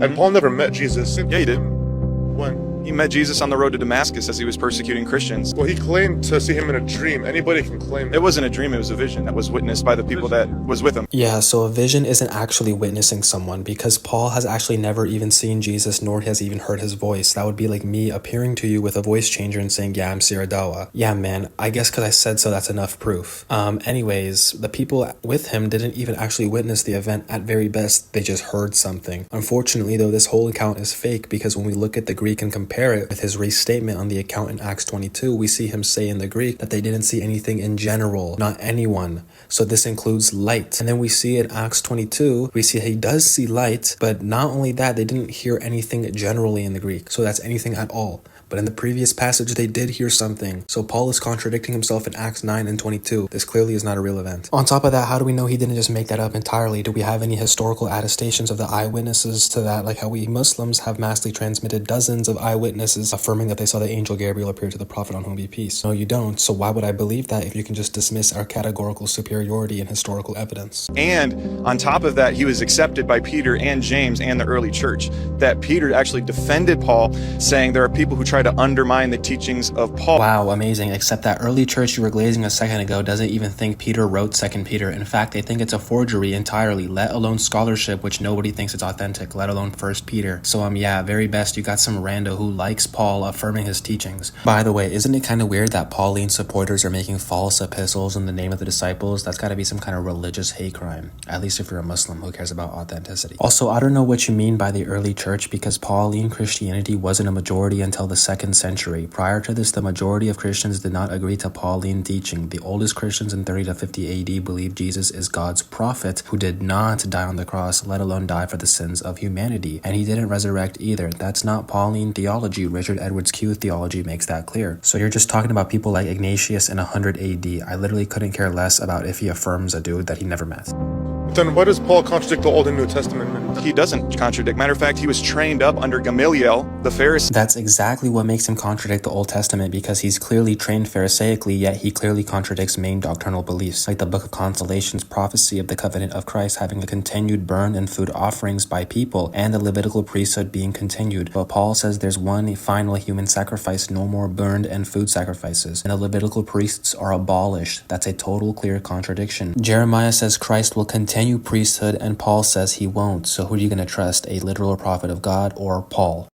And Paul never met Jesus. Yeah, he did. When? He met Jesus on the road to Damascus as he was persecuting Christians. Well, he claimed to see him in a dream. Anybody can claim It wasn't a dream, it was a vision that was witnessed by the people that was with him. Yeah, so a vision isn't actually witnessing someone because Paul has actually never even seen Jesus nor has even heard his voice. That would be like me appearing to you with a voice changer and saying, yeah, I'm Siradawa. Yeah, man, I guess because I said so, that's enough proof. Anyways, the people with him didn't even actually witness the event. At very best, they just heard something. Unfortunately, though, this whole account is fake because when we look at the Greek and compare it with his restatement on the account in Acts 22, we see him say in the Greek that they didn't see anything in general, not anyone. So this includes light. And then we see in Acts 22, we see he does see light, but not only that, they didn't hear anything generally in the Greek. So that's anything at all. But in the previous passage, they did hear something. So Paul is contradicting himself in Acts 9 and 22. This clearly is not a real event. On top of that, how do we know he didn't just make that up entirely? Do we have any historical attestations of the eyewitnesses to that? Like how we Muslims have massively transmitted dozens of eyewitnesses affirming that they saw the angel Gabriel appear to the prophet on whom be peace. No, you don't. So why would I believe that if you can just dismiss our categorical superiority in historical evidence? And on top of that, he was accepted by Peter and James and the early church. That Peter actually defended Paul, saying there are people who try to undermine the teachings of Paul. Wow, amazing. Except that early church you were glazing a second ago doesn't even think Peter wrote 2 Peter. In fact, they think it's a forgery entirely, let alone scholarship, which nobody thinks it's authentic, let alone 1 Peter. So yeah, very best you got some rando who likes Paul affirming his teachings. By the way, isn't it kind of weird that Pauline supporters are making false epistles in the name of the disciples? That's got to be some kind of religious hate crime. At least if you're a Muslim who cares about authenticity. Also, I don't know what you mean by the early church because Pauline Christianity wasn't a majority until the 2nd century. Prior to this, the majority of Christians did not agree to Pauline teaching. The oldest Christians in 30 to 50 AD believed Jesus is God's prophet who did not die on the cross, let alone die for the sins of humanity. And he didn't resurrect either. That's not Pauline theology. Richard Edwards Q theology makes that clear. So you're just talking about people like Ignatius in 100 AD. I literally couldn't care less about if he affirms a dude that he never met. Then why does Paul contradict the Old and New Testament? He doesn't contradict. Matter of fact, he was trained up under Gamaliel, the Pharisee. That's exactly what makes him contradict the Old Testament because he's clearly trained Pharisaically, yet he clearly contradicts main doctrinal beliefs, like the Book of Consolation's prophecy of the covenant of Christ having a continued burn and food offerings by people, and the Levitical priesthood being continued. But Paul says there's one final human sacrifice, no more burned and food sacrifices, and the Levitical priests are abolished. That's a total clear contradiction. Jeremiah says Christ will continue priesthood, and Paul says he won't. So who are you going to trust, a literal prophet of God or Paul?